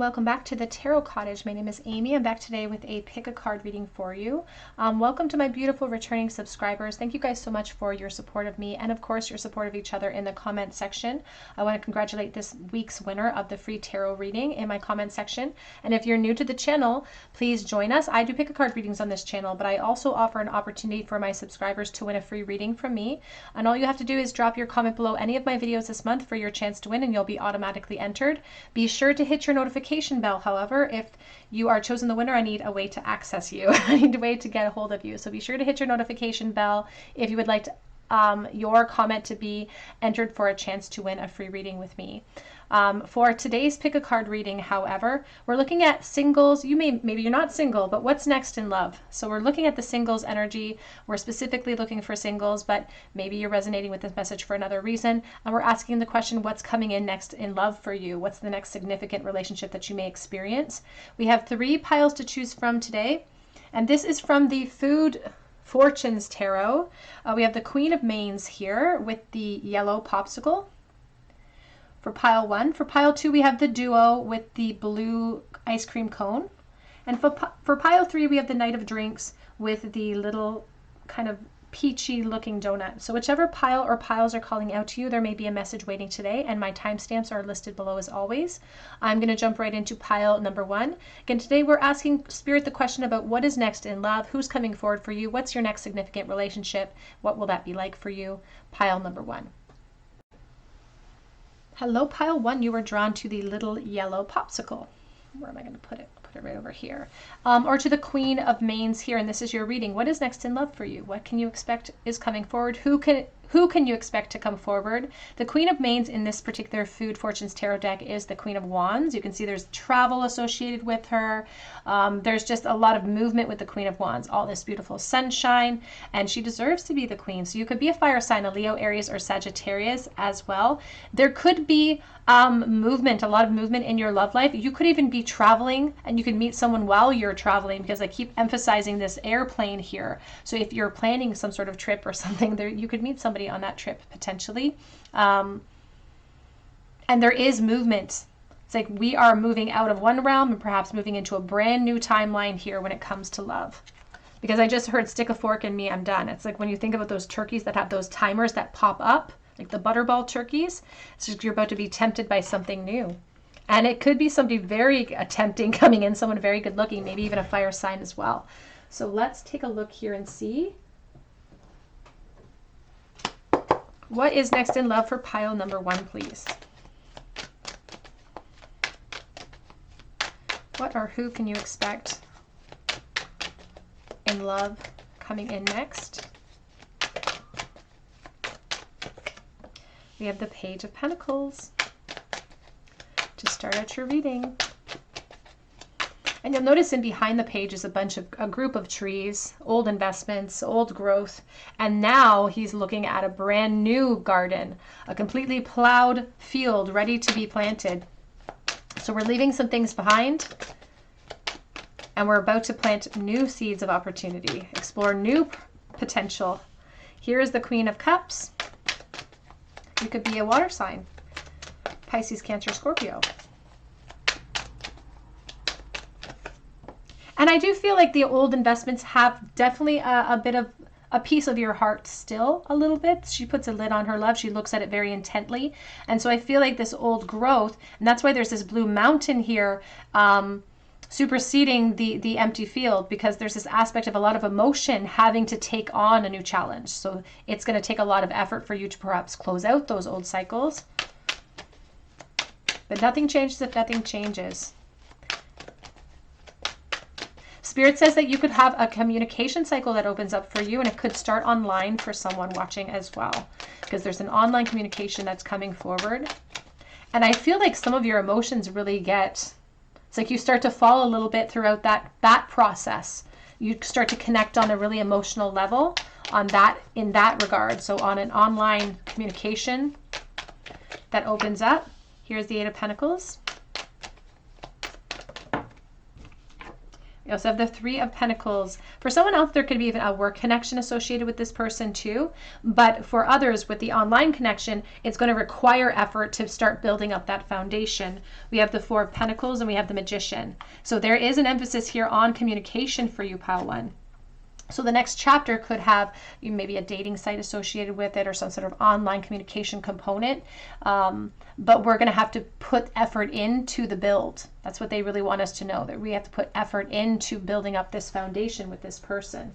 welcome back to the Tarot Cottage. My name is Amy. I'm back today with a pick a card reading for you. Welcome to my beautiful returning subscribers. Thank you guys so much for your support of me and of course your support of each other in the comment section. I want to congratulate this week's winner of the free tarot reading in my comment section. And if you're new to the channel, please join us. I do pick a card readings on this channel, but I also offer an opportunity for my subscribers to win a free reading from me. And all you have to do is drop your comment below any of my videos this month for your chance to win and you'll be automatically entered. Be sure to hit your notification bell. However, if you are chosen the winner, I need a way to access you. I need a way to get a hold of you. So be sure to hit your notification bell if you would like to, your comment to be entered for a chance to win a free reading with me. For today's pick a card reading, however, we're looking at singles. Maybe you're not single, but what's next in love? So we're looking at the singles energy. We're specifically looking for singles, but maybe you're resonating with this message for another reason. And we're asking the question, what's coming in next in love for you? What's the next significant relationship that you may experience? We have 3 piles to choose from today. And this is from the Food Fortunes Tarot. We have the Queen of Mains here with the yellow popsicle for pile 1. For pile 2, we have the duo with the blue ice cream cone. And for pile 3, we have the Knight of Drinks with the little kind of peachy looking donut. So whichever pile or piles are calling out to you, there may be a message waiting today, and my timestamps are listed below as always. I'm going to jump right into pile number 1. Again, today we're asking Spirit the question about what is next in love, who's coming forward for you, what's your next significant relationship, what will that be like for you? Pile number 1. Hello, pile 1. You were drawn to the little yellow popsicle. Where am I going to put it? Put it right over here. Or to the Queen of Mains here, and this is your reading. What is next in love for you? What can you expect is coming forward? Who can you expect to come forward? The Queen of Mains in this particular Food Fortunes Tarot deck is the Queen of Wands. You can see there's travel associated with her. There's just a lot of movement with the Queen of Wands. All this beautiful sunshine, and she deserves to be the queen. So you could be a fire sign, a Leo, Aries, or Sagittarius as well. There could be movement, a lot of movement in your love life. You could even be traveling, and you could meet someone while you're traveling, because I keep emphasizing this airplane here. So if you're planning some sort of trip or something, there you could meet somebody on that trip potentially. And there is movement. It's like we are moving out of one realm and perhaps moving into a brand new timeline here when it comes to love. Because I just heard stick a fork in me, I'm done. It's like when you think about those turkeys that have those timers that pop up, like the butterball turkeys, it's just you're about to be tempted by something new. And it could be somebody very tempting coming in, someone very good looking, maybe even a fire sign as well. So let's take a look here and see what is next in love for pile number 1, please. What or who can you expect in love coming in next? We have the Page of Pentacles to start out your reading. And you'll notice in behind the page is a group of trees, old investments, old growth. And now he's looking at a brand new garden, a completely plowed field ready to be planted. So we're leaving some things behind, and we're about to plant new seeds of opportunity, explore new potential. Here is the Queen of Cups. You could be a water sign, Pisces, Cancer, Scorpio. And I do feel like the old investments have definitely a bit of a piece of your heart still, a little bit. She puts a lid on her love. She looks at it very intently. And so I feel like this old growth, and that's why there's this blue mountain here superseding the empty field, because there's this aspect of a lot of emotion having to take on a new challenge. So it's going to take a lot of effort for you to perhaps close out those old cycles. But nothing changes if nothing changes. Spirit says that you could have a communication cycle that opens up for you, and it could start online for someone watching as well, because there's an online communication that's coming forward. And I feel like some of your emotions really it's like you start to fall a little bit throughout that process. You start to connect on a really emotional level in that regard. So on an online communication that opens up. Here's the 8 of Pentacles. You also have the Three of Pentacles. For someone else, there could be even a work connection associated with this person too. But for others, with the online connection, it's going to require effort to start building up that foundation. We have the Four of Pentacles and we have the Magician. So there is an emphasis here on communication for you, Pile 1. So the next chapter could have maybe a dating site associated with it or some sort of online communication component. But we're going to have to put effort into the build. That's what they really want us to know, that we have to put effort into building up this foundation with this person.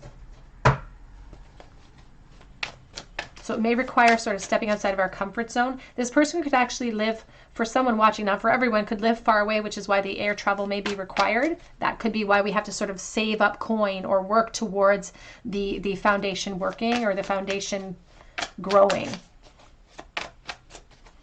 So it may require sort of stepping outside of our comfort zone. This person could actually live, for someone watching, not for everyone, could live far away, which is why the air travel may be required. That could be why we have to sort of save up coin or work towards the foundation working or the foundation growing.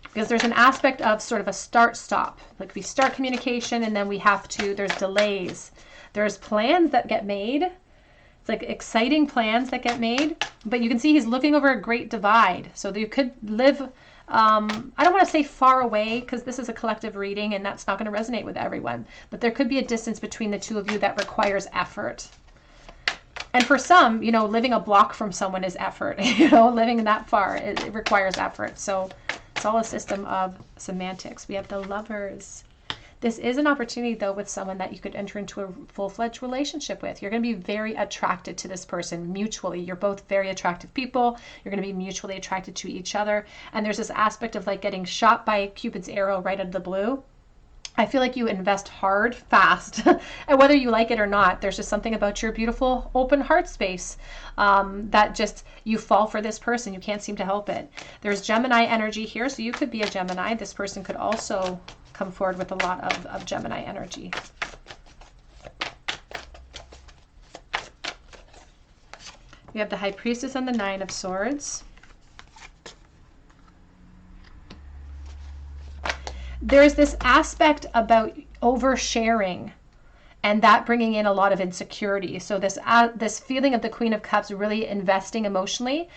Because there's an aspect of sort of a start-stop. Like we start communication and then we have to, there's delays. There's plans that get made. It's like exciting plans that get made, but you can see he's looking over a great divide. So you could live, I don't want to say far away because this is a collective reading and that's not going to resonate with everyone, but there could be a distance between the two of you that requires effort. And for some, you know, living a block from someone is effort, you know, living that far, it requires effort. So it's all a system of semantics. We have the Lovers. This is an opportunity, though, with someone that you could enter into a full-fledged relationship with. You're going to be very attracted to this person mutually. You're both very attractive people. You're going to be mutually attracted to each other. And there's this aspect of like getting shot by Cupid's arrow right out of the blue. I feel like you invest hard, fast, and whether you like it or not, there's just something about your beautiful open heart space that just, you fall for this person. You can't seem to help it. There's Gemini energy here, so you could be a Gemini. This person could also come forward with a lot of Gemini energy. We have the High Priestess and the Nine of Swords. There's this aspect about oversharing and that bringing in a lot of insecurity. So this feeling of the Queen of Cups really investing emotionally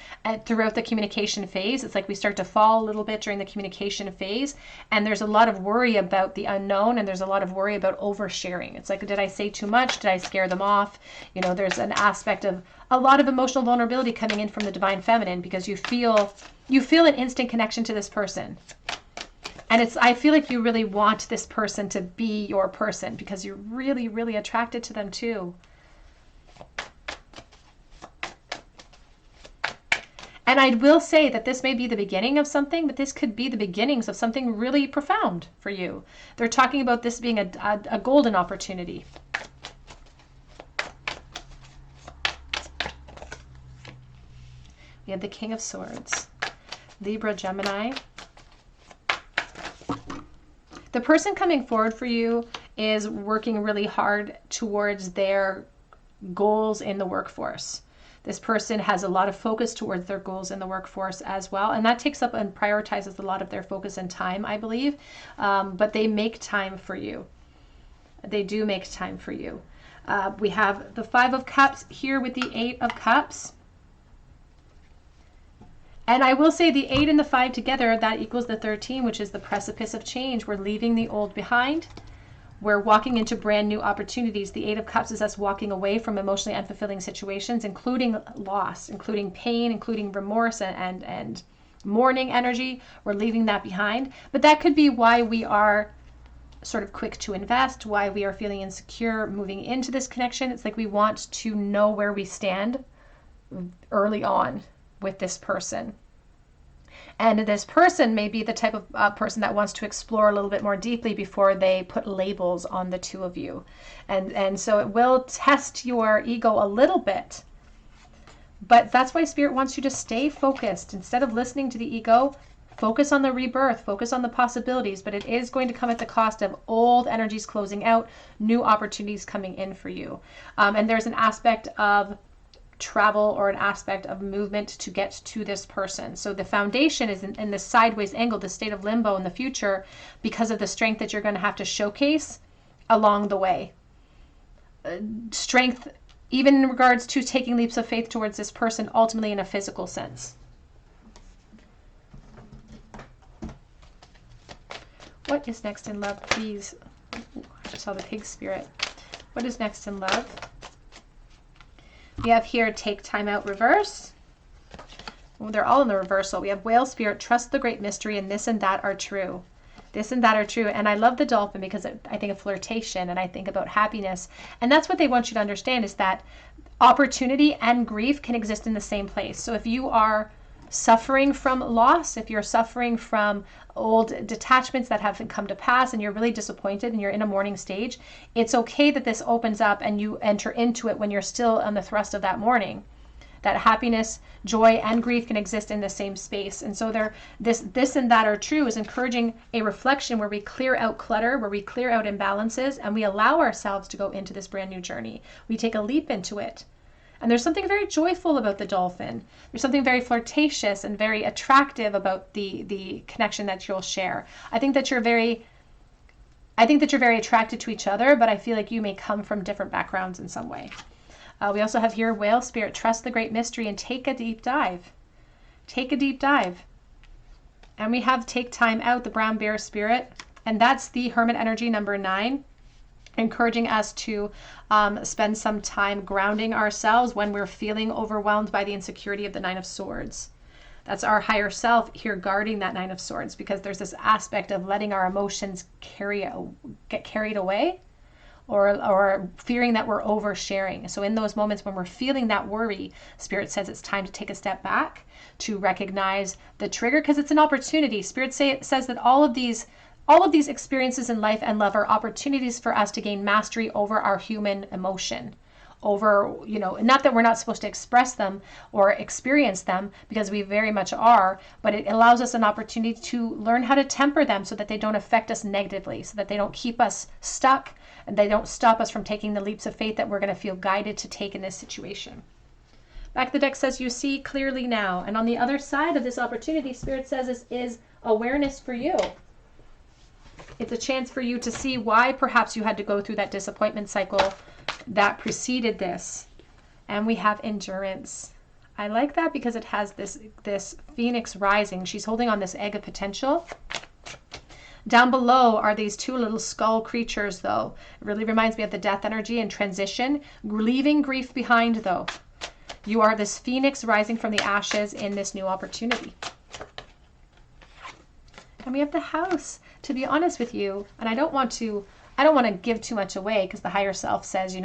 throughout the communication phase. It's like we start to fall a little bit during the communication phase, and there's a lot of worry about the unknown, and there's a lot of worry about oversharing. It's like, did I say too much? Did I scare them off? You know, there's an aspect of a lot of emotional vulnerability coming in from the Divine Feminine because you feel an instant connection to this person. And I feel like you really want this person to be your person because you're really, really attracted to them too. And I will say that this may be the beginning of something, but this could be the beginnings of something really profound for you. They're talking about this being a golden opportunity. We have the King of Swords, Libra, Gemini. The person coming forward for you is working really hard towards their goals in the workforce. This person has a lot of focus towards their goals in the workforce as well, and that takes up and prioritizes a lot of their focus and time, I believe. But they make time for you. They do make time for you. We have the Five of Cups here with the Eight of Cups. And I will say the 8 and the 5 together, that equals the 13, which is the precipice of change. We're leaving the old behind. We're walking into brand new opportunities. The 8 of Cups is us walking away from emotionally unfulfilling situations, including loss, including pain, including remorse and mourning energy. We're leaving that behind. But that could be why we are sort of quick to invest, why we are feeling insecure moving into this connection. It's like we want to know where we stand early on with this person. And this person may be the type of person that wants to explore a little bit more deeply before they put labels on the two of you. And so it will test your ego a little bit. But that's why Spirit wants you to stay focused. Instead of listening to the ego, focus on the rebirth, focus on the possibilities, but it is going to come at the cost of old energies closing out, new opportunities coming in for you. And there's an aspect of travel or an aspect of movement to get to this person. So the foundation is in this sideways angle, the state of limbo in the future, because of the strength that you're going to have to showcase along the way. Strength, even in regards to taking leaps of faith towards this person, ultimately in a physical sense. What is next in love, please? Ooh, I just saw the pig spirit. What is next in love? We have here take time out reverse. Well, they're all in the reversal. We have whale spirit, trust the great mystery, and this and that are true. This and that are true. And I love the dolphin because I think of flirtation and I think about happiness. And that's what they want you to understand, is that opportunity and grief can exist in the same place. So if you are suffering from loss, if you're suffering from old detachments that haven't come to pass and you're really disappointed and you're in a mourning stage, it's okay that this opens up and you enter into it when you're still on the thrust of that mourning. That happiness, joy, and grief can exist in the same space. And so this and that are true is encouraging a reflection where we clear out clutter, where we clear out imbalances, and we allow ourselves to go into this brand new journey. We take a leap into it. And there's something very joyful about the dolphin. There's something very flirtatious and very attractive about the connection that you'll share. I think that you're very attracted to each other, but I feel like you may come from different backgrounds in some way. We also have here whale spirit, trust the great mystery, and take a deep dive. Take a deep dive. And we have take time out, the brown bear spirit, and that's the hermit energy, number 9. Encouraging us to spend some time grounding ourselves when we're feeling overwhelmed by the insecurity of the 9 of Swords. That's our higher self here guarding that 9 of Swords, because there's this aspect of letting our emotions get carried away, or fearing that we're oversharing. So in those moments when we're feeling that worry, Spirit says it's time to take a step back, to recognize the trigger, because it's an opportunity. Spirit says that all of these experiences in life and love are opportunities for us to gain mastery over our human emotion. Over, not that we're not supposed to express them or experience them, because we very much are, but it allows us an opportunity to learn how to temper them so that they don't affect us negatively, so that they don't keep us stuck and they don't stop us from taking the leaps of faith that we're going to feel guided to take in this situation. Back of the deck says, you see clearly now. And on the other side of this opportunity, Spirit says, is awareness for you. It's a chance for you to see why perhaps you had to go through that disappointment cycle that preceded this. And we have endurance. I like that because it has this phoenix rising. She's holding on this egg of potential. Down below are these 2 little skull creatures, though. It really reminds me of the death energy and transition. Leaving grief behind, though. You are this phoenix rising from the ashes in this new opportunity. And we have the house. To be honest with you, and I don't want to give too much away, because the higher self says,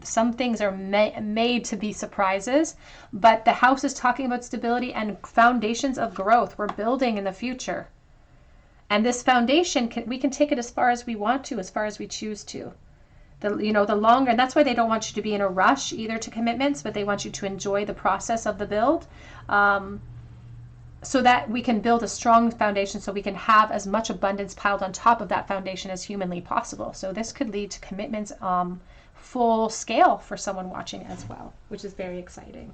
some things are made to be surprises, but the house is talking about stability and foundations of growth. We're building in the future. And this foundation, we can take it as far as we want to, as far as we choose to. The longer, and that's why they don't want you to be in a rush either to commitments, but they want you to enjoy the process of the build. So that we can build a strong foundation, so we can have as much abundance piled on top of that foundation as humanly possible. So this could lead to commitments full scale for someone watching as well, which is very exciting.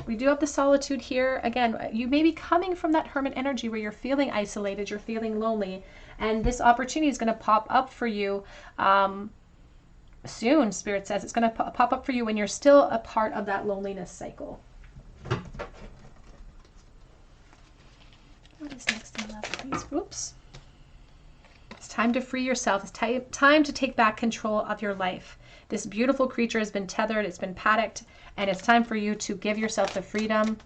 We do have the solitude here. Again, you may be coming from that hermit energy where you're feeling isolated, you're feeling lonely, and this opportunity is going to pop up for you soon. Spirit says it's going to pop up for you when you're still a part of that loneliness cycle. What is next in love, please? Oops. It's time to free yourself. It's time to take back control of your life. This beautiful creature has been tethered, it's been paddocked, and it's time for you to give yourself the freedom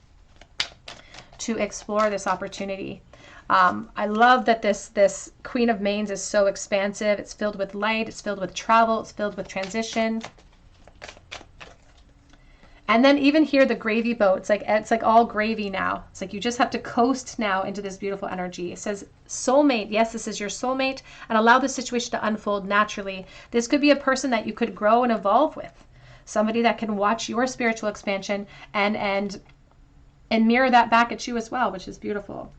to explore this opportunity. I love that this Queen of Manes is so expansive. It's filled with light, it's filled with travel, it's filled with transition. And then even here, the gravy boat, it's like all gravy now. It's like you just have to coast now into this beautiful energy. It says soulmate. Yes, this is your soulmate, and allow the situation to unfold naturally. This could be a person that you could grow and evolve with. Somebody that can watch your spiritual expansion and mirror that back at you as well, which is beautiful.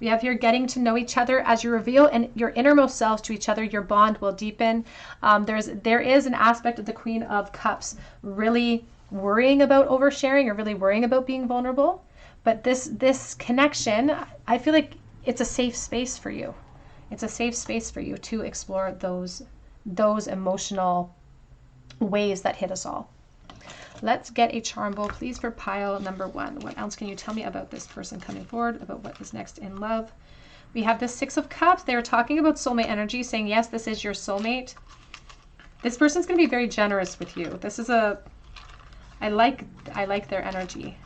We have here getting to know each other. As you reveal and your innermost selves to each other, your bond will deepen. There is an aspect of the Queen of Cups really worrying about oversharing or really worrying about being vulnerable, but this connection, I feel like it's a safe space for you. It's a safe space for you to explore those emotional ways that hit us all. Let's get a charm bowl, please, for pile number 1. What else can you tell me about this person coming forward, about what is next in love? We have the 6 of Cups. They're talking about soulmate energy, saying yes, this is your soulmate. This person's going to be very generous with you. This is a, I like their energy.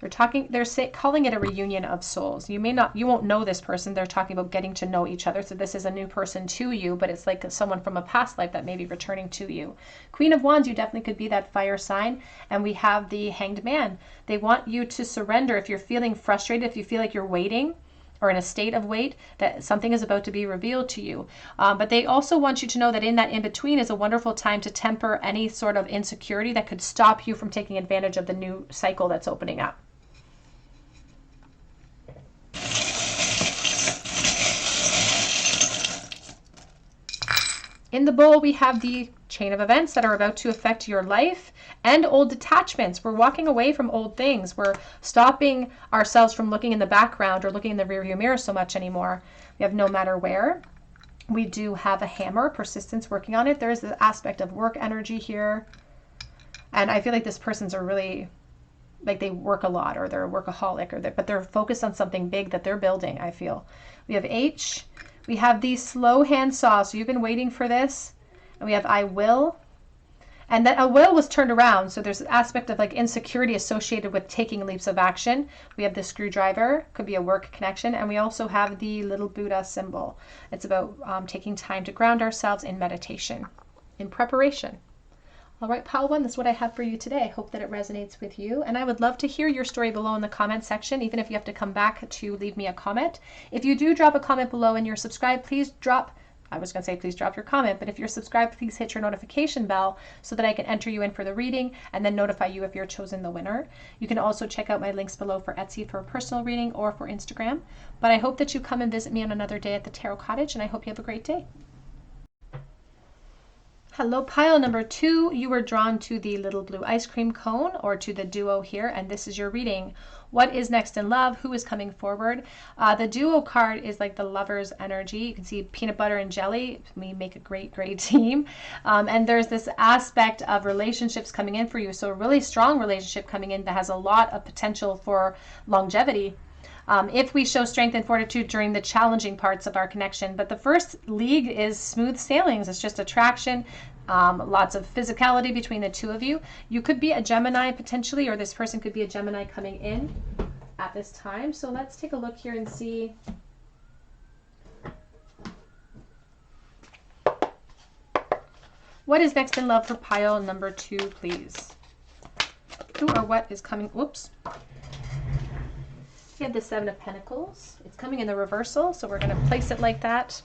They're calling it a reunion of souls. You won't know this person. They're talking about getting to know each other. So this is a new person to you, but it's like someone from a past life that may be returning to you. Queen of Wands, you definitely could be that fire sign. And we have the Hanged Man. They want you to surrender. If you're feeling frustrated, if you feel like you're waiting or in a state of wait, that something is about to be revealed to you. But they also want you to know that in that in-between is a wonderful time to temper any sort of insecurity that could stop you from taking advantage of the new cycle that's opening up. In the bowl, we have the chain of events that are about to affect your life and old detachments. We're walking away from old things. We're stopping ourselves from looking in the background or looking in the rearview mirror so much anymore. We have no matter where. We do have a hammer, persistence, working on it. There's the aspect of work energy here. And I feel like this person's are really, like they work a lot, or they're a workaholic, but they're focused on something big that they're building, I feel. We have H. We have the slow hand saw. So you've been waiting for this. And we have I will. And that a will was turned around. So there's an aspect of like insecurity associated with taking leaps of action. We have the screwdriver. Could be a work connection. And we also have the little Buddha symbol. It's about taking time to ground ourselves in meditation, in preparation. All right, Pile 1, that's what I have for you today. I hope that it resonates with you. And I would love to hear your story below in the comment section, even if you have to come back to leave me a comment. If you do drop a comment below and you're subscribed, please drop, I was going to say please drop your comment, but if you're subscribed, please hit your notification bell so that I can enter you in for the reading and then notify you if you're chosen the winner. You can also check out my links below for Etsy for a personal reading or for Instagram. But I hope that you come and visit me on another day at the Tarot Cottage, and I hope you have a great day. Hello, pile number 2. You were drawn to the little blue ice cream cone, or to the duo here, and this is your reading. What is next in love? Who is coming forward? The duo card is like the lover's energy. You can see peanut butter and jelly. We make a great team. And there's this aspect of relationships coming in for you. So a really strong relationship coming in that has a lot of potential for longevity. If we show strength and fortitude during the challenging parts of our connection. But the first league is smooth sailings. It's just attraction, lots of physicality between the two of you. You could be a Gemini potentially, or this person could be a Gemini coming in at this time. So let's take a look here and see. What is next in love for pile number 2, please? Who or what is coming? Whoops. We have the 7 of Pentacles. It's coming in the reversal, so we're going to place it like that.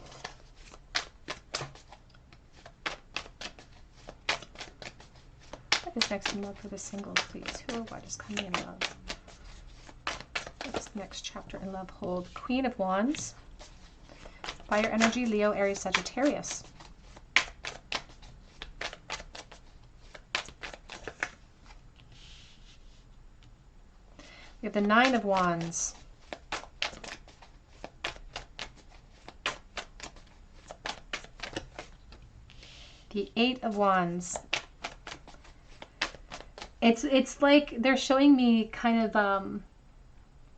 What is next in love for the singles, please? Who or what is coming in love? What does the next chapter in love hold? Queen of Wands. Fire energy, Leo, Aries, Sagittarius. We have the 9 of Wands. The 8 of Wands. It's like they're showing me kind of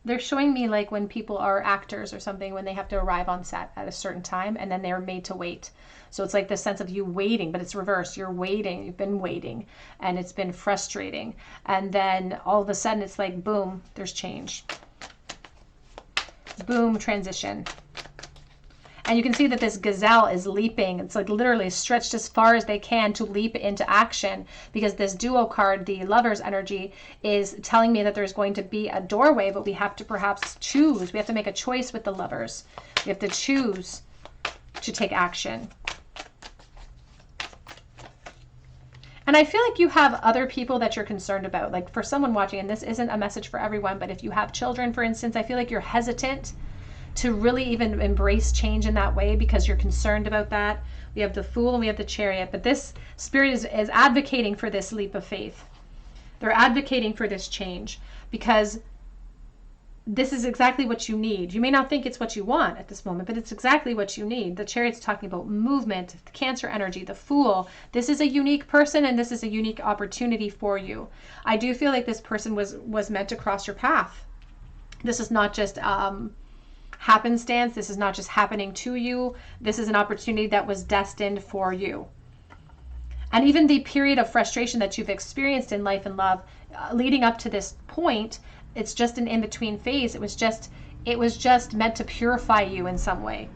they're showing me like when people are actors or something, when they have to arrive on set at a certain time and then they're made to wait. So it's like this sense of you waiting, but it's reversed. You're waiting, you've been waiting, and it's been frustrating. And then all of a sudden it's like, boom, there's change. Boom, transition. And you can see that this gazelle is leaping. It's like literally stretched as far as they can to leap into action, because this duo card, the lover's energy, is telling me that there's going to be a doorway, but we have to perhaps choose. We have to make a choice with the lovers. We have to choose to take action. And I feel like you have other people that you're concerned about. Like for someone watching, and this isn't a message for everyone, but if you have children, for instance, I feel like you're hesitant to really even embrace change in that way because you're concerned about that. We have the Fool and we have the Chariot, but this spirit is advocating for this leap of faith. They're advocating for this change because this is exactly what you need. You may not think it's what you want at this moment, but it's exactly what you need. The Chariot's talking about movement, the Cancer energy, the Fool. This is a unique person and this is a unique opportunity for you. I do feel like this person was meant to cross your path. This is not just happenstance. This is not just happening to you. This is an opportunity that was destined for you. And even the period of frustration that you've experienced in life and love leading up to this point, it's just an in-between phase. It was just meant to purify you in some way.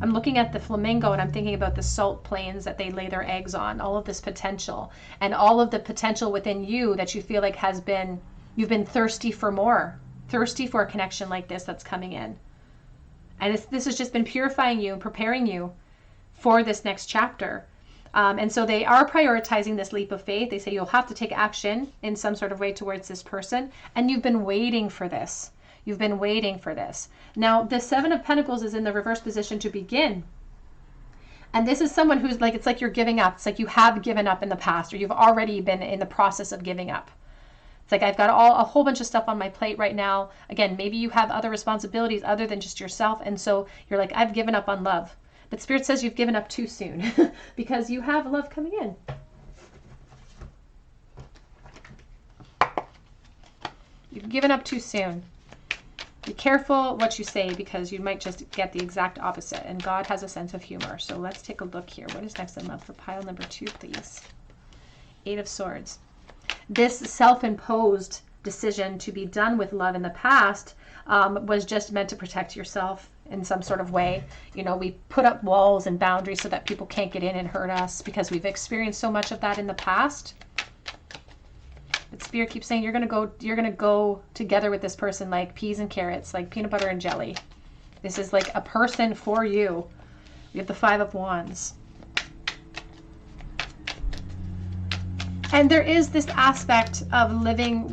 I'm looking at the flamingo and I'm thinking about the salt plains that they lay their eggs on, all of this potential and all of the potential within you that you feel like you've been thirsty for more, thirsty for a connection like this that's coming in. And this has just been purifying you and preparing you for this next chapter. And so they are prioritizing this leap of faith. They say you'll have to take action in some sort of way towards this person. And you've been waiting for this. You've been waiting for this. Now, the Seven of Pentacles is in the reverse position to begin. And this is someone who's like, it's like you're giving up. It's like you have given up in the past, or you've already been in the process of giving up. It's like, I've got a whole bunch of stuff on my plate right now. Again, maybe you have other responsibilities other than just yourself. And so you're like, I've given up on love. But Spirit says you've given up too soon because you have love coming in. You've given up too soon. Be careful what you say because you might just get the exact opposite. And God has a sense of humor. So let's take a look here. What is next in love for pile number 2, please? 8 of Swords. This self-imposed decision to be done with love in the past was just meant to protect yourself in some sort of way. You know, we put up walls and boundaries so that people can't get in and hurt us because we've experienced so much of that in the past. But Spirit keeps saying you're gonna go together with this person like peas and carrots, like peanut butter and jelly. This is like a person for you. We have the 5 of Wands. And there is this aspect of living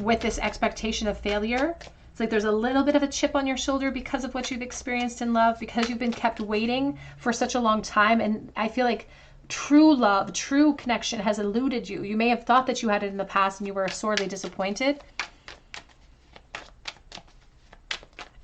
with this expectation of failure. It's like there's a little bit of a chip on your shoulder because of what you've experienced in love, because you've been kept waiting for such a long time. And I feel like true love, true connection has eluded you. You may have thought that you had it in the past and you were sorely disappointed.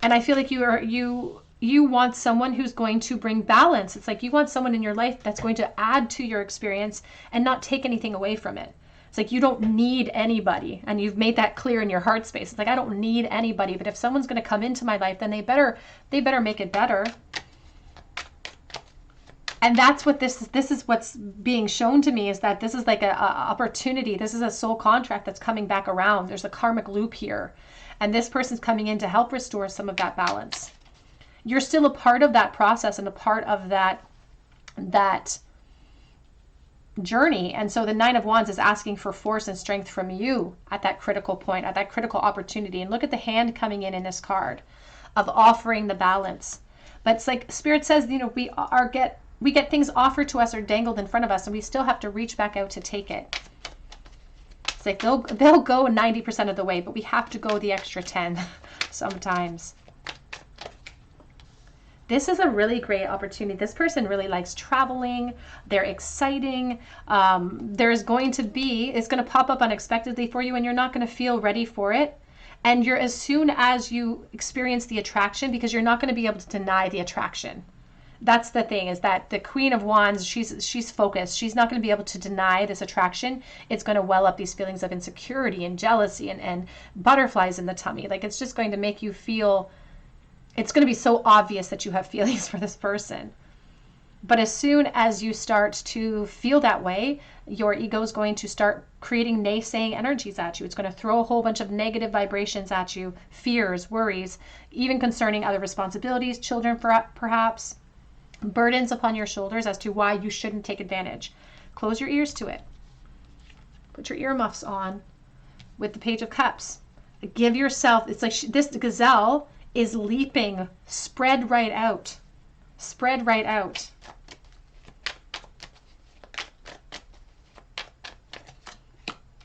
And I feel like you want someone who's going to bring balance. It's like you want someone in your life that's going to add to your experience and not take anything away from it. It's like you don't need anybody, and you've made that clear in your heart space. It's like I don't need anybody, but if someone's going to come into my life, then they better make it better. And that's what this is what's being shown to me, is that this is like a opportunity. This is a soul contract that's coming back around. There's a karmic loop here, and this person's coming in to help restore some of that balance. You're still a part of that process and a part of that journey. And so the 9 of Wands is asking for force and strength from you at that critical point, at that critical opportunity. And look at the hand coming in this card of offering the balance. But it's like Spirit says, you know, we get things offered to us or dangled in front of us, and we still have to reach back out to take it. It's like they'll go 90% of the way, but we have to go the extra 10 sometimes. This is a really great opportunity. This person really likes traveling. They're exciting. It's going to pop up unexpectedly for you, and you're not going to feel ready for it. And as soon as you experience the attraction, because you're not going to be able to deny the attraction. That's the thing, is that the Queen of Wands, she's focused. She's not going to be able to deny this attraction. It's going to well up these feelings of insecurity and jealousy and butterflies in the tummy. Like, it's just going to make you feel, it's going to be so obvious that you have feelings for this person. But as soon as you start to feel that way, your ego is going to start creating naysaying energies at you. It's going to throw a whole bunch of negative vibrations at you, fears, worries, even concerning other responsibilities, children perhaps, burdens upon your shoulders as to why you shouldn't take advantage. Close your ears to it. Put your earmuffs on with the Page of Cups. Give yourself, it's like this gazelle is leaping. Spread right out. Spread right out.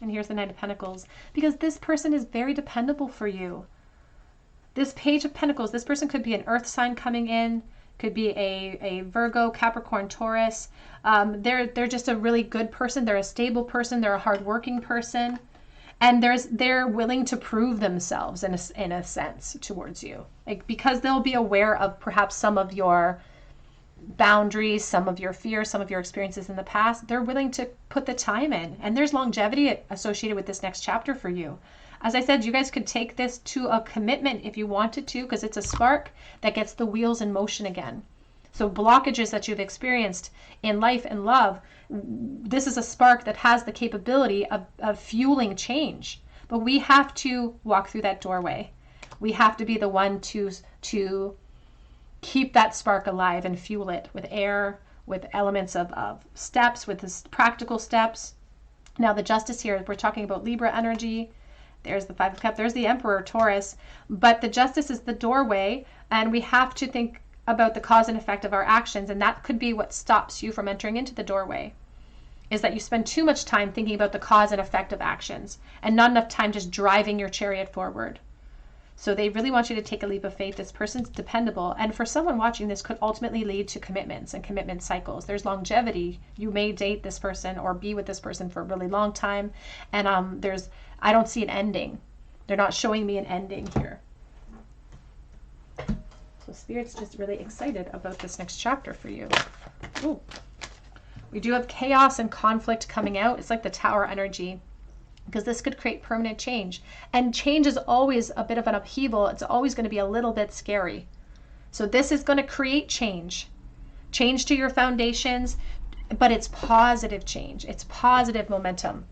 And here's the Knight of Pentacles. Because this person is very dependable for you. This Page of Pentacles, this person could be an earth sign coming in, could be a Virgo, Capricorn, Taurus. They're just a really good person. They're a stable person. They're a hardworking person. And they're willing to prove themselves in a sense towards you. Like, because they'll be aware of perhaps some of your boundaries, some of your fears, some of your experiences in the past. They're willing to put the time in. And there's longevity associated with this next chapter for you. As I said, you guys could take this to a commitment if you wanted to, because it's a spark that gets the wheels in motion again. So blockages that you've experienced in life and love, this is a spark that has the capability of fueling change. But we have to walk through that doorway. We have to be the one to keep that spark alive and fuel it with air, with elements of steps, with this practical steps. Now the Justice here, we're talking about Libra energy. There's the Five of Cups, there's the Emperor, Taurus. But the Justice is the doorway, and we have to think about the cause and effect of our actions, and that could be what stops you from entering into the doorway, is that you spend too much time thinking about the cause and effect of actions and not enough time just driving your chariot forward. So they really want you to take a leap of faith. This person's dependable, and for someone watching, this could ultimately lead to commitments and commitment cycles. There's longevity. You may date this person or be with this person for a really long time, and I don't see an ending. They're not showing me an ending here. So Spirit's just really excited about this next chapter for you. Ooh. We do have chaos and conflict coming out. It's like the Tower energy, because this could create permanent change. And change is always a bit of an upheaval. It's always going to be a little bit scary. So this is going to create change. Change to your foundations, but it's positive change. It's positive momentum.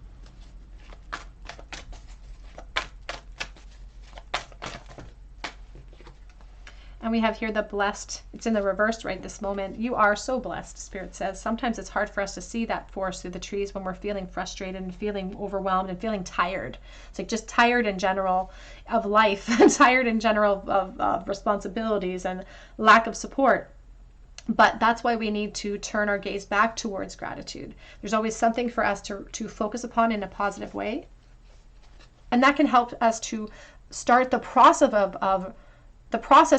And we have here the blessed. It's in the reverse right this moment. You are so blessed, Spirit says. Sometimes it's hard for us to see that forest through the trees when we're feeling frustrated and feeling overwhelmed and feeling tired. It's like just tired in general of life, tired in general of responsibilities and lack of support. But that's why we need to turn our gaze back towards gratitude. There's always something for us to focus upon in a positive way. And that can help us to start the process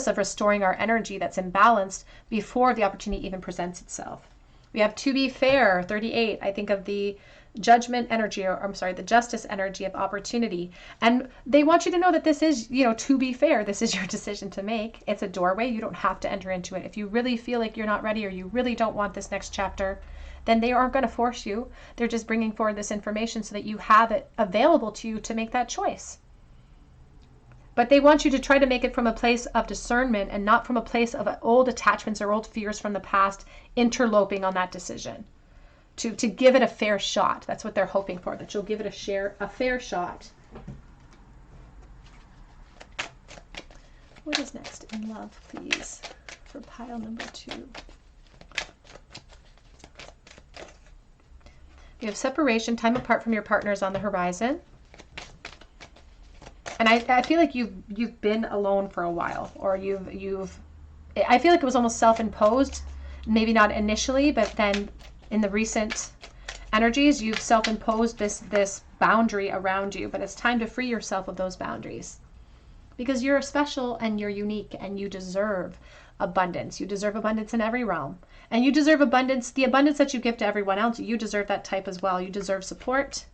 of restoring our energy that's imbalanced before the opportunity even presents itself. We have to be fair, 38. I think of the judgment energy, or I'm sorry, the justice energy of opportunity. And they want you to know that this is, to be fair. This is your decision to make. It's a doorway. You don't have to enter into it. If you really feel like you're not ready or you really don't want this next chapter, then they aren't going to force you. They're just bringing forward this information so that you have it available to you to make that choice. But they want you to try to make it from a place of discernment and not from a place of old attachments or old fears from the past interloping on that decision. To give it a fair shot. That's what they're hoping for, that you'll give it a fair shot. What is next in love, please, for pile number 2? You have separation, time apart from your partners on the horizon. And I feel like you've been alone for a while, or I feel like it was almost self-imposed, maybe not initially, but then in the recent energies, you've self-imposed this boundary around you, but it's time to free yourself of those boundaries, because you're special and you're unique and you deserve abundance. You deserve abundance in every realm, and you deserve abundance, the abundance that you give to everyone else. You deserve that type as well. You deserve support.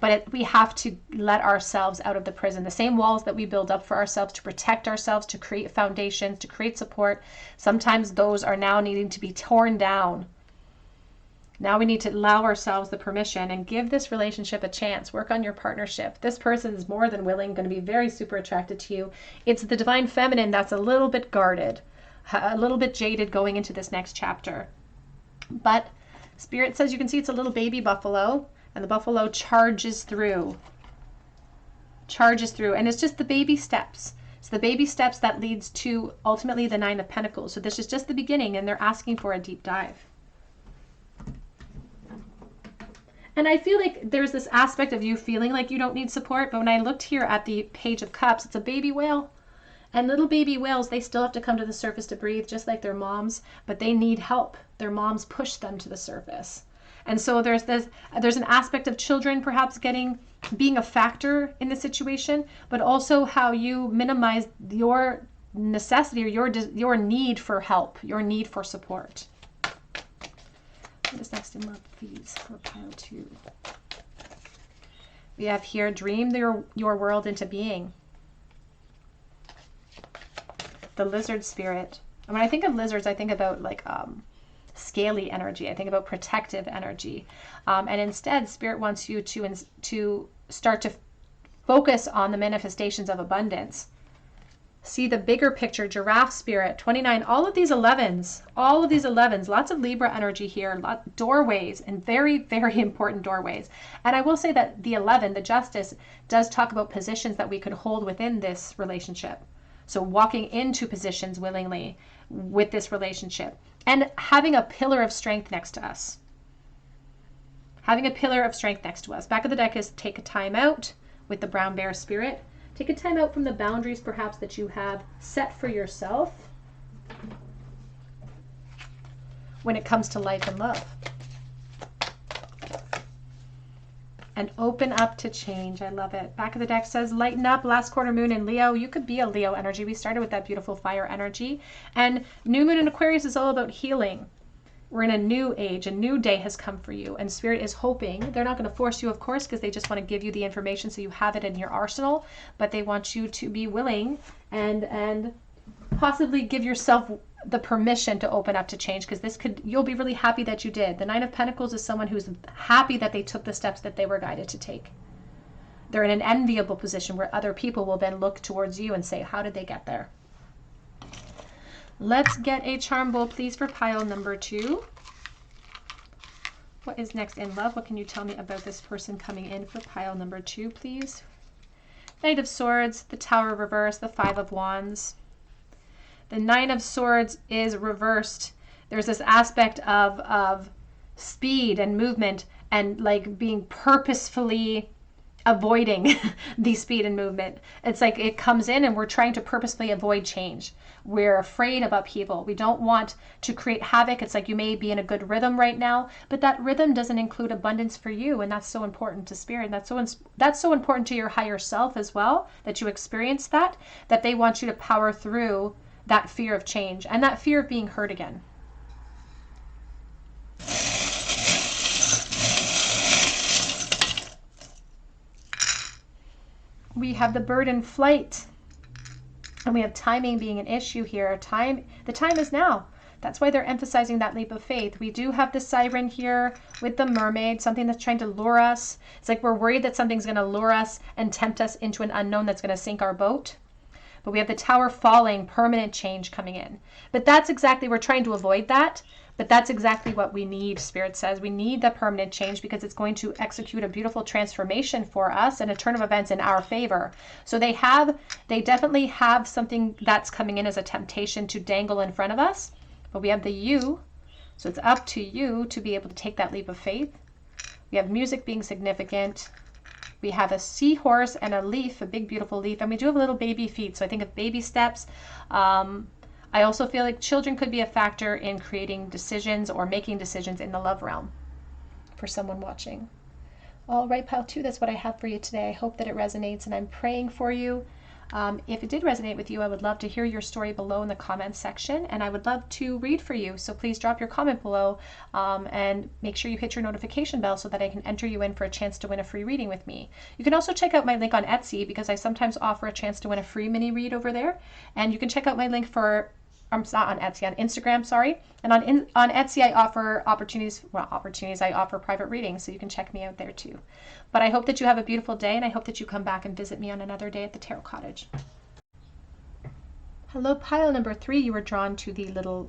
But we have to let ourselves out of the prison. The same walls that we build up for ourselves to protect ourselves, to create foundations, to create support, sometimes those are now needing to be torn down. Now we need to allow ourselves the permission and give this relationship a chance. Work on your partnership. This person is more than willing, going to be very super attracted to you. It's the divine feminine that's a little bit guarded, a little bit jaded going into this next chapter. But Spirit says you can see it's a little baby buffalo. And the buffalo charges through. And it's just the baby steps. It's the baby steps that leads to ultimately the 9 of Pentacles. So this is just the beginning, and they're asking for a deep dive. And I feel like there's this aspect of you feeling like you don't need support. But when I looked here at the Page of Cups, it's a baby whale. And little baby whales, they still have to come to the surface to breathe, just like their moms. But they need help. Their moms push them to the surface. And so there's an aspect of children perhaps being a factor in the situation, but also how you minimize your necessity or your need for help, your need for support. What is next in love, please, for pile 2? We have here, dream your world into being. The lizard spirit. And when I think of lizards, I think about like scaly energy. I think about protective energy. And instead, Spirit wants you to start to Focus on the manifestations of abundance. See the bigger picture, giraffe spirit, 29, all of these 11s, lots of Libra energy here, doorways, and very, very important doorways. And I will say that the 11, the justice, does talk about positions that we could hold within this relationship. So walking into positions willingly with this relationship and having a pillar of strength next to us. Having a pillar of strength next to us. Back of the deck is take a time out with the brown bear spirit. Take a time out from the boundaries perhaps that you have set for yourself when it comes to life and love. And open up to change. I love it. Back of the deck says lighten up, last quarter moon in Leo. You could be a Leo energy. We started with that beautiful fire energy. And new moon in Aquarius is all about healing. We're in a new age, a new day has come for you, and Spirit is hoping, they're not going to force you, of course, because they just want to give you the information so you have it in your arsenal, but they want you to be willing and possibly give yourself the permission to open up to change, because you'll be really happy that you did. The Nine of Pentacles is someone who's happy that they took the steps that they were guided to take. They're in an enviable position where other people will then look towards you and say, how did they get there? Let's get a charm bowl, please, for pile number 2. What is next in love? What can you tell me about this person coming in for pile number 2, please? Knight of Swords, the Tower reversed, the Five of Wands. The Nine of Swords is reversed. There's this aspect of speed and movement and like being purposefully avoiding the speed and movement. It's like it comes in and we're trying to purposefully avoid change. We're afraid of upheaval. We don't want to create havoc. It's like you may be in a good rhythm right now, but that rhythm doesn't include abundance for you, and that's so important to Spirit. That's so important to your higher self as well, that you experience that they want you to power through that fear of change and that fear of being hurt again. We have the bird in flight, and we have timing being an issue here. The time is now. That's why they're emphasizing that leap of faith. We do have the siren here with the mermaid, something that's trying to lure us. It's like we're worried that something's going to lure us and tempt us into an unknown that's going to sink our boat. But we have the tower falling, permanent change coming in. But that's exactly, we're trying to avoid that. But that's exactly what we need, Spirit says. We need the permanent change because it's going to execute a beautiful transformation for us and a turn of events in our favor. So they definitely have something that's coming in as a temptation to dangle in front of us. But we have the you, so it's up to you to be able to take that leap of faith. We have music being significant. We have a seahorse and a leaf, a big beautiful leaf, and we do have little baby feet. So I think of baby steps. I also feel like children could be a factor in creating decisions or making decisions in the love realm for someone watching. All right, pile 2, that's what I have for you today. I hope that it resonates, and I'm praying for you. If it did resonate with you, I would love to hear your story below in the comments section, and I would love to read for you. So please drop your comment below and make sure you hit your notification bell so that I can enter you in for a chance to win a free reading with me. You can also check out my link on Etsy because I sometimes offer a chance to win a free mini read over there. And you can check out my link for not on Etsy, on Instagram, sorry. And on Etsy, I offer I offer private readings, so you can check me out there too. But I hope that you have a beautiful day, and I hope that you come back and visit me on another day at the Tarot Cottage. Hello, pile number 3. You were drawn to the little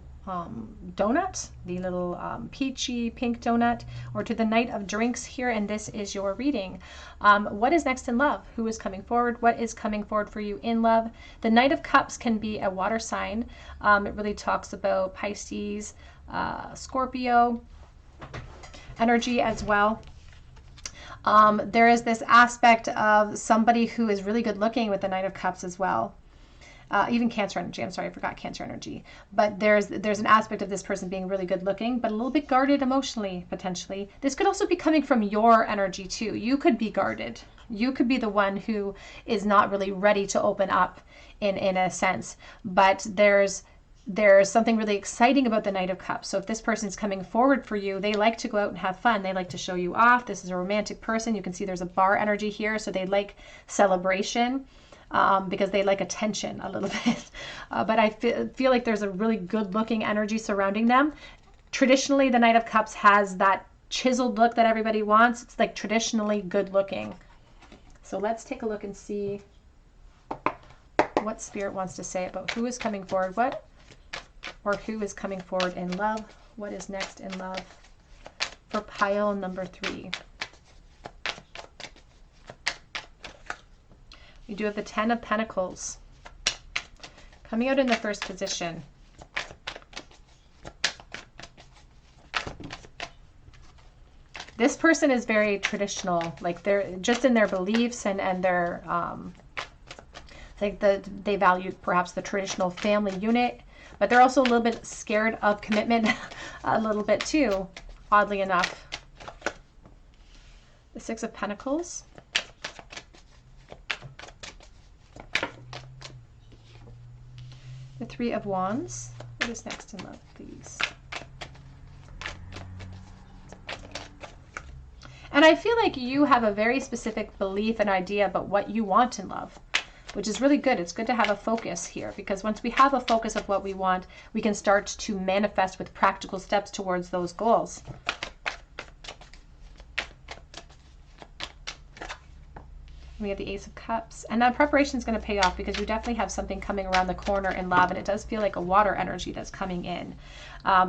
donut, the little peachy pink donut, or to the Knight of Drinks here, and this is your reading. What is next in love? Who is coming forward? What is coming forward for you in love? The Knight of Cups can be a water sign. It really talks about Pisces, Scorpio energy as well. There is this aspect of somebody who is really good looking with the Knight of Cups as well. Even Cancer energy. I'm sorry, I forgot Cancer energy. But there's an aspect of this person being really good looking, but a little bit guarded emotionally, potentially. This could also be coming from your energy too. You could be guarded. You could be the one who is not really ready to open up in a sense. But there's something really exciting about the Knight of Cups. So if this person's coming forward for you, they like to go out and have fun. They like to show you off. This is a romantic person. You can see there's a bar energy here. So they like celebration. Because they like attention a little bit. But I feel like there's a really good looking energy surrounding them. Traditionally, the Knight of Cups has that chiseled look that everybody wants. It's like traditionally good looking. So let's take a look and see what Spirit wants to say about who is coming forward, who is coming forward in love. What is next in love for pile number 3? We do have the 10 of Pentacles coming out in the first position. This person is very traditional, like they're just in their beliefs and their, they value perhaps the traditional family unit, but they're also a little bit scared of commitment a little bit too, oddly enough. The 6 of Pentacles. The 3 of Wands. What is next in love, please? And I feel like you have a very specific belief and idea about what you want in love, which is really good. It's good to have a focus here, because once we have a focus of what we want, we can start to manifest with practical steps towards those goals. We have the Ace of Cups, and that preparation is going to pay off because you definitely have something coming around the corner in love, and it does feel like a water energy that's coming in.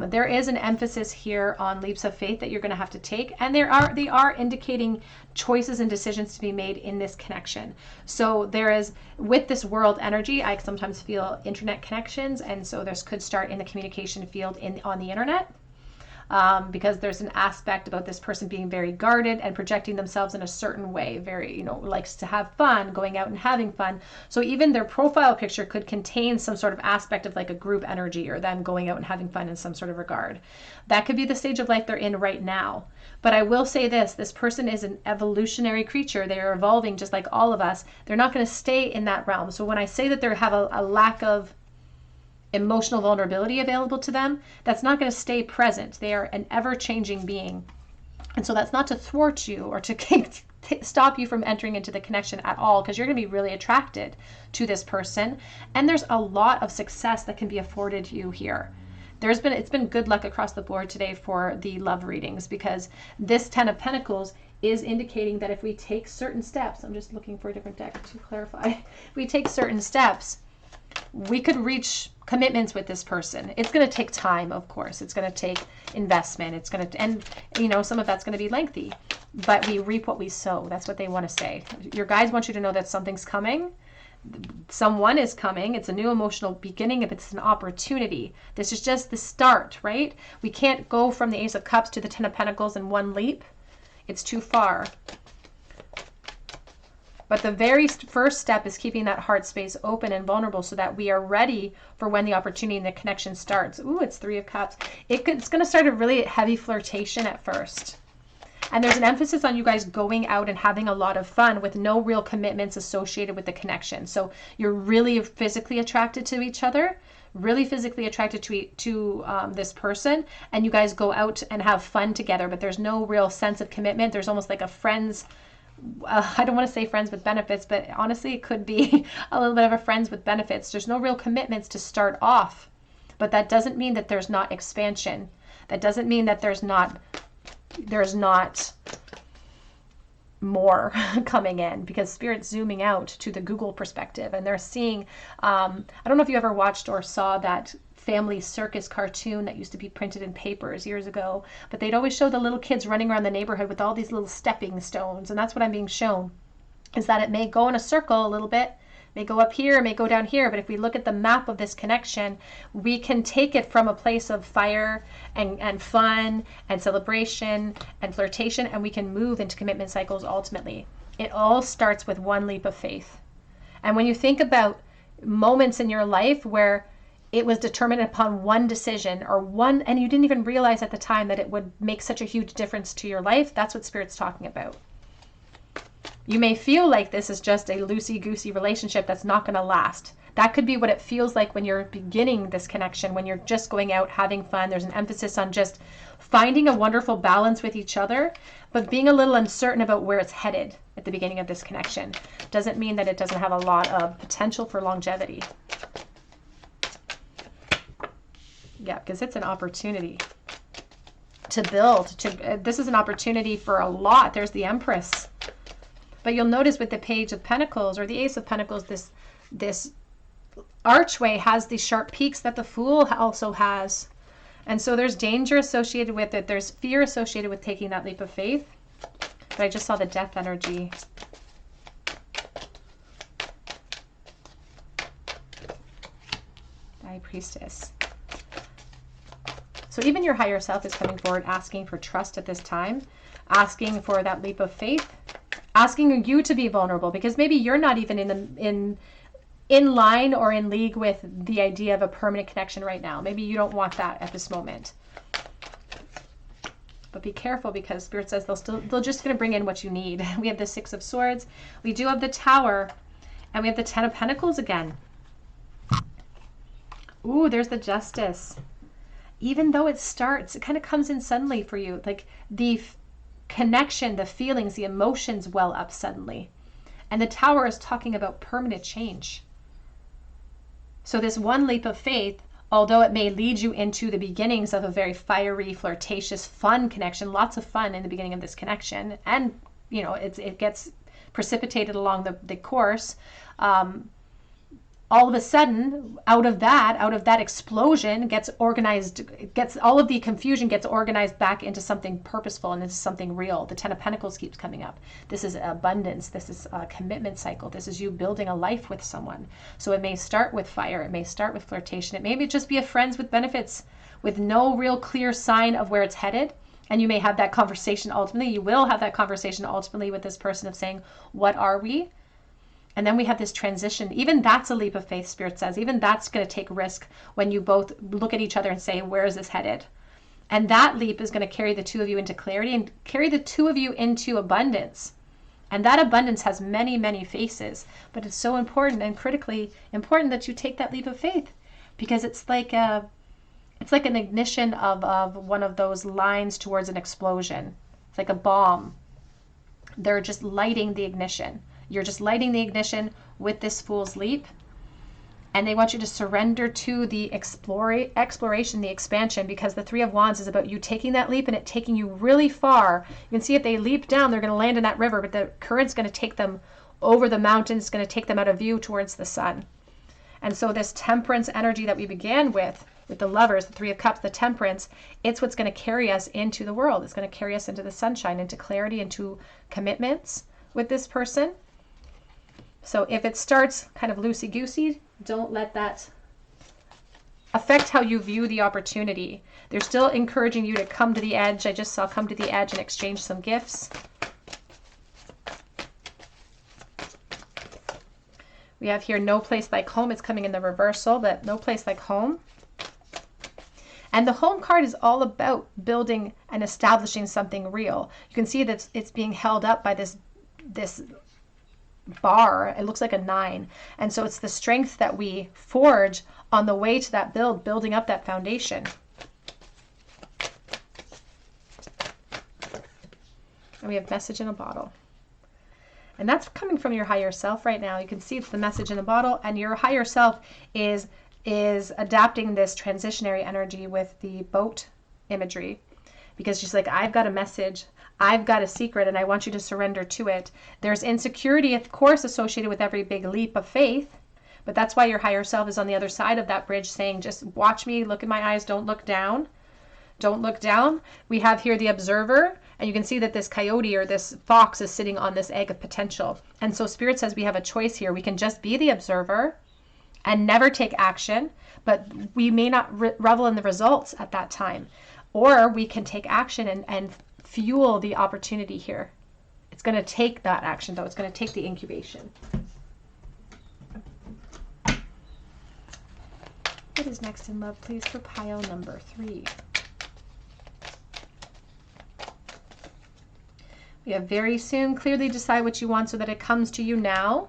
There is an emphasis here on leaps of faith that you're going to have to take, and they are indicating choices and decisions to be made in this connection. So there is, with this world energy, I sometimes feel internet connections, and so this could start in the communication field on the internet. Because there's an aspect about this person being very guarded and projecting themselves in a certain way, very, likes to have fun, going out and having fun. So even their profile picture could contain some sort of aspect of like a group energy or them going out and having fun in some sort of regard. That could be the stage of life they're in right now. But I will say this person is an evolutionary creature. They are evolving just like all of us. They're not going to stay in that realm. So when I say that they have a lack of emotional vulnerability available to them, that's not going to stay present. They are an ever-changing being. And so that's not to thwart you or to stop you from entering into the connection at all, because you're going to be really attracted to this person. And there's a lot of success that can be afforded you here. It's been good luck across the board today for the love readings, because this 10 of Pentacles is indicating that if we take certain steps, I'm just looking for a different deck to clarify. If we take certain steps, we could reach commitments with this person. It's going to take time, of course. It's going to take investment. It's going to, and some of that's going to be lengthy, but we reap what we sow. That's what they want to say. Your guides want you to know that something's coming. Someone is coming. It's a new emotional beginning. If it's an opportunity, this is just the start, right? We can't go from the Ace of Cups to the 10 of Pentacles in one leap. It's too far. But the very first step is keeping that heart space open and vulnerable so that we are ready for when the opportunity and the connection starts. Ooh, it's 3 of Cups. It's going to start a really heavy flirtation at first. And there's an emphasis on you guys going out and having a lot of fun with no real commitments associated with the connection. So you're really physically attracted to each other, really physically attracted to this person, and you guys go out and have fun together, but there's no real sense of commitment. There's almost like a friends, I don't want to say friends with benefits, but honestly, it could be a little bit of a friends with benefits. There's no real commitments to start off, but that doesn't mean that there's not expansion. That doesn't mean that there's not more coming in, because Spirit's zooming out to the Google perspective, and they're seeing, I don't know if you ever watched or saw that Family Circus cartoon that used to be printed in papers years ago, but they'd always show the little kids running around the neighborhood with all these little stepping stones, and that's what I'm being shown, is that it may go in a circle a little bit, may go up here, may go down here, but if we look at the map of this connection, we can take it from a place of fire and fun and celebration and flirtation, and we can move into commitment cycles ultimately. It all starts with one leap of faith. And when you think about moments in your life where it was determined upon one decision and you didn't even realize at the time that it would make such a huge difference to your life, that's what Spirit's talking about. You may feel like this is just a loosey-goosey relationship that's not going to last. That could be what it feels like when you're beginning this connection, when you're just going out having fun. There's an emphasis on just finding a wonderful balance with each other, but being a little uncertain about where it's headed at the beginning of this connection. Doesn't mean that it doesn't have a lot of potential for longevity. Yeah, because it's an opportunity to build. This is an opportunity for a lot. There's the Empress. But you'll notice with the Page of Pentacles or the Ace of Pentacles, this archway has these sharp peaks that the Fool also has. And so there's danger associated with it. There's fear associated with taking that leap of faith. But I just saw the Death energy. High Priestess. So even your higher self is coming forward, asking for trust at this time, asking for that leap of faith, asking you to be vulnerable, because maybe you're not even in line or in league with the idea of a permanent connection right now. Maybe you don't want that at this moment. But be careful, because Spirit says they're just going to bring in what you need. We have the Six of Swords, we do have the Tower, and we have the Ten of Pentacles again. Ooh, there's the Justice. Even though it starts, it kind of comes in suddenly for you. Like the connection, the feelings, the emotions well up suddenly. And the Tower is talking about permanent change. So this one leap of faith, although it may lead you into the beginnings of a very fiery, flirtatious, fun connection, lots of fun in the beginning of this connection, and you know, it gets precipitated along the course. All of a sudden, out of that explosion gets organized, all of the confusion gets organized back into something purposeful and into something real. The Ten of Pentacles keeps coming up. This is abundance. This is a commitment cycle. This is you building a life with someone. So it may start with fire. It may start with flirtation. It may just be a friends with benefits with no real clear sign of where it's headed. And you may have that conversation ultimately. You will have that conversation ultimately with this person of saying, what are we? And then we have this transition. Even that's a leap of faith, Spirit says. Even that's going to take risk when you both look at each other and say, where is this headed? And that leap is going to carry the two of you into clarity and carry the two of you into abundance. And that abundance has many, many faces. But it's so important and critically important that you take that leap of faith, because it's like an ignition of one of those lines towards an explosion. It's like a bomb. They're just lighting the ignition. You're just lighting the ignition with this Fool's Leap. And they want you to surrender to the exploration, the expansion, because the Three of Wands is about you taking that leap and it taking you really far. You can see if they leap down, they're going to land in that river, but the current's going to take them over the mountains. It's going to take them out of view towards the sun. And so this temperance energy that we began with the Lovers, the Three of Cups, the Temperance, it's what's going to carry us into the world. It's going to carry us into the sunshine, into clarity, into commitments with this person. So if it starts kind of loosey-goosey, don't let that affect how you view the opportunity. They're still encouraging you to come to the edge. I just saw come to the edge and exchange some gifts. We have here no place like home. It's coming in the reversal, but no place like home. And the home card is all about building and establishing something real. You can see that it's being held up by this bar. It looks like a 9. And so it's the strength that we forge on the way to that building up that foundation. And we have message in a bottle. And that's coming from your higher self right now. You can see it's the message in the bottle, and your higher self is adapting this transitionary energy with the boat imagery, because she's like, I've got a message, I've got a secret, and I want you to surrender to it. There's insecurity, of course, associated with every big leap of faith, but that's why your higher self is on the other side of that bridge saying, just watch me, look in my eyes, don't look down. Don't look down. We have here the observer, and you can see that this coyote or this fox is sitting on this egg of potential. And so Spirit says we have a choice here. We can just be the observer and never take action, but we may not revel in the results at that time. Or we can take action and fuel the opportunity here. It's going to take that action, though. It's going to take the incubation. What is next in love, please, for pile number 3? We have very soon. Clearly decide what you want so that it comes to you now.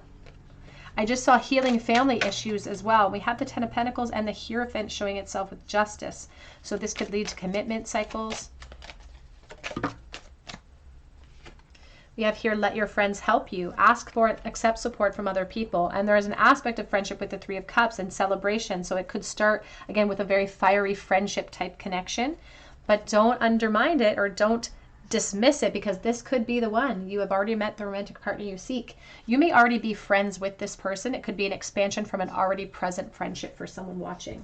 I just saw healing family issues as well. We have the Ten of Pentacles and the Hierophant showing itself with justice. So this could lead to commitment cycles. We have here, let your friends help you. Ask for it, accept support from other people. And there is an aspect of friendship with the Three of Cups and celebration. So it could start, again, with a very fiery friendship type connection. But don't undermine it, or don't dismiss it, because this could be the one. You have already met the romantic partner you seek. You may already be friends with this person. It could be an expansion from an already present friendship for someone watching.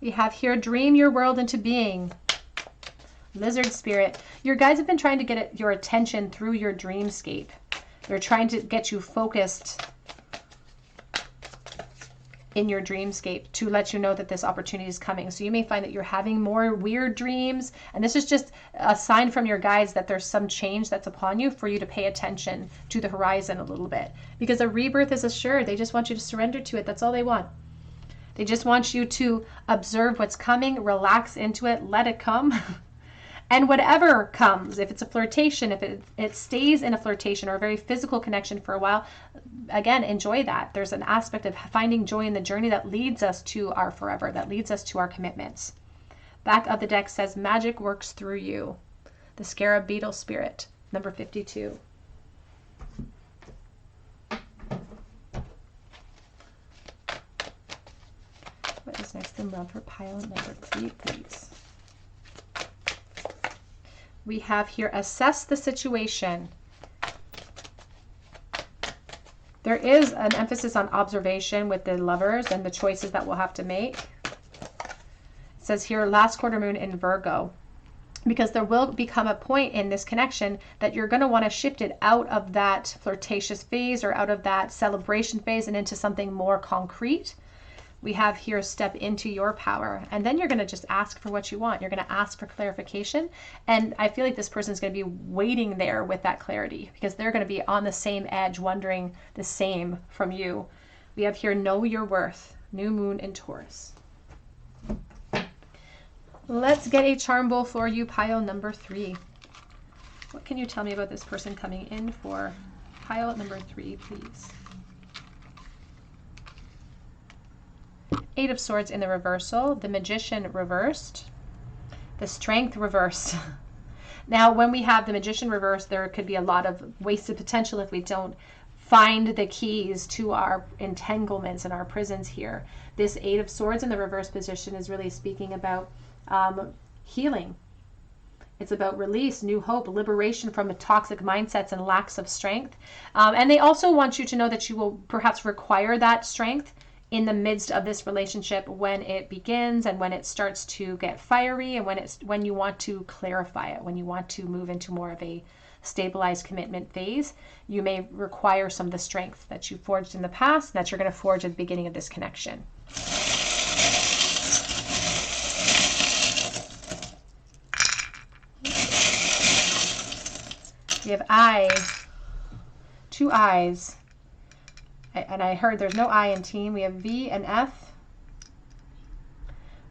We have here, dream your world into being. Lizard spirit. Your guides have been trying to get your attention through your dreamscape. They're trying to get you focused in your dreamscape to let you know that this opportunity is coming. So you may find that you're having more weird dreams, and this is just a sign from your guides that there's some change that's upon you for you to pay attention to the horizon a little bit, because a rebirth is assured. They just want you to surrender to it. That's all they want. They just want you to observe what's coming, relax into it, let it come. And whatever comes, if it's a flirtation, if it stays in a flirtation or a very physical connection for a while, again, enjoy that. There's an aspect of finding joy in the journey that leads us to our forever, that leads us to our commitments. Back of the deck says, magic works through you. The Scarab Beetle Spirit, number 52. What is next in love for pile number 3, please? We have here, assess the situation. There is an emphasis on observation with the lovers and the choices that we'll have to make. It says here, last quarter moon in Virgo, because there will become a point in this connection that you're going to want to shift it out of that flirtatious phase or out of that celebration phase and into something more concrete. We have here, step into your power, and then you're going to just ask for what you want. You're going to ask for clarification, and I feel like this person's going to be waiting there with that clarity, because they're going to be on the same edge, wondering the same from you. We have here, know your worth, new moon in Taurus. Let's get a charm bowl for you, pile number 3. What can you tell me about this person coming in for pile number 3, please? 8 of Swords in the reversal, the Magician reversed, the Strength reversed. Now, when we have the Magician reversed, there could be a lot of wasted potential if we don't find the keys to our entanglements and our prisons here. This 8 of Swords in the reverse position is really speaking about healing. It's about release, new hope, liberation from toxic mindsets and lacks of strength. And they also want you to know that you will perhaps require that strength in the midst of this relationship when it begins and when it starts to get fiery, and when you want to clarify it, when you want to move into more of a stabilized commitment phase, you may require some of the strength that you forged in the past that you're going to forge at the beginning of this connection. We have I, 2 I's. And I heard there's no I in team. We have V and F.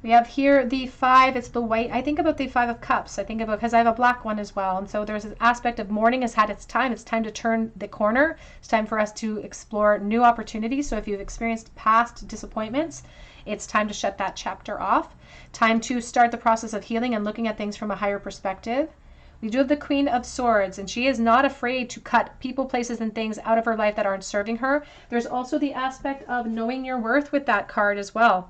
We have here the 5. It's the white. I think about the 5 of Cups. I think about, because I have a black one as well. And so there's an aspect of mourning has had its time. It's time to turn the corner. It's time for us to explore new opportunities. So if you've experienced past disappointments, it's time to shut that chapter off. Time to start the process of healing and looking at things from a higher perspective. We do have the Queen of Swords, and she is not afraid to cut people, places, and things out of her life that aren't serving her. There's also the aspect of knowing your worth with that card as well.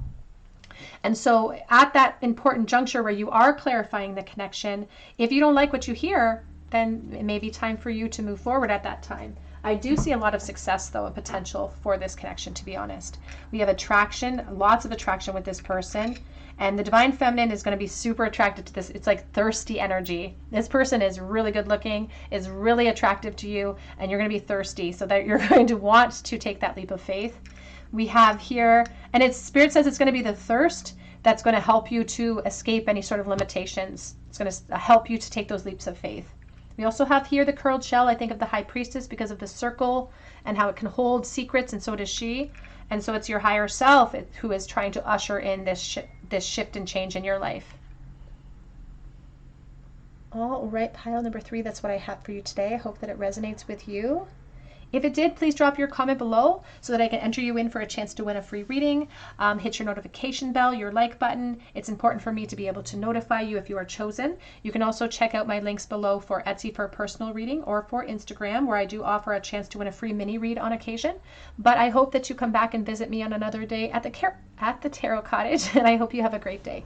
And so at that important juncture where you are clarifying the connection, if you don't like what you hear, then it may be time for you to move forward at that time. I do see a lot of success, though, and potential for this connection, to be honest. We have attraction, lots of attraction with this person. And the Divine Feminine is going to be super attracted to this. It's like thirsty energy. This person is really good looking, is really attractive to you, and you're going to be thirsty, so that you're going to want to take that leap of faith. We have here, and it's Spirit says it's going to be the thirst that's going to help you to escape any sort of limitations. It's going to help you to take those leaps of faith. We also have here the curled shell. I think of the High Priestess because of the circle and how it can hold secrets, and so does she. And so it's your higher self who is trying to usher in this shift and change in your life. All right, pile number 3, that's what I have for you today. I hope that it resonates with you. If it did, please drop your comment below so that I can enter you in for a chance to win a free reading. Hit your notification bell, your like button. It's important for me to be able to notify you if you are chosen. You can also check out my links below for Etsy for a personal reading or for Instagram, where I do offer a chance to win a free mini read on occasion. But I hope that you come back and visit me on another day at the Tarot Cottage, and I hope you have a great day.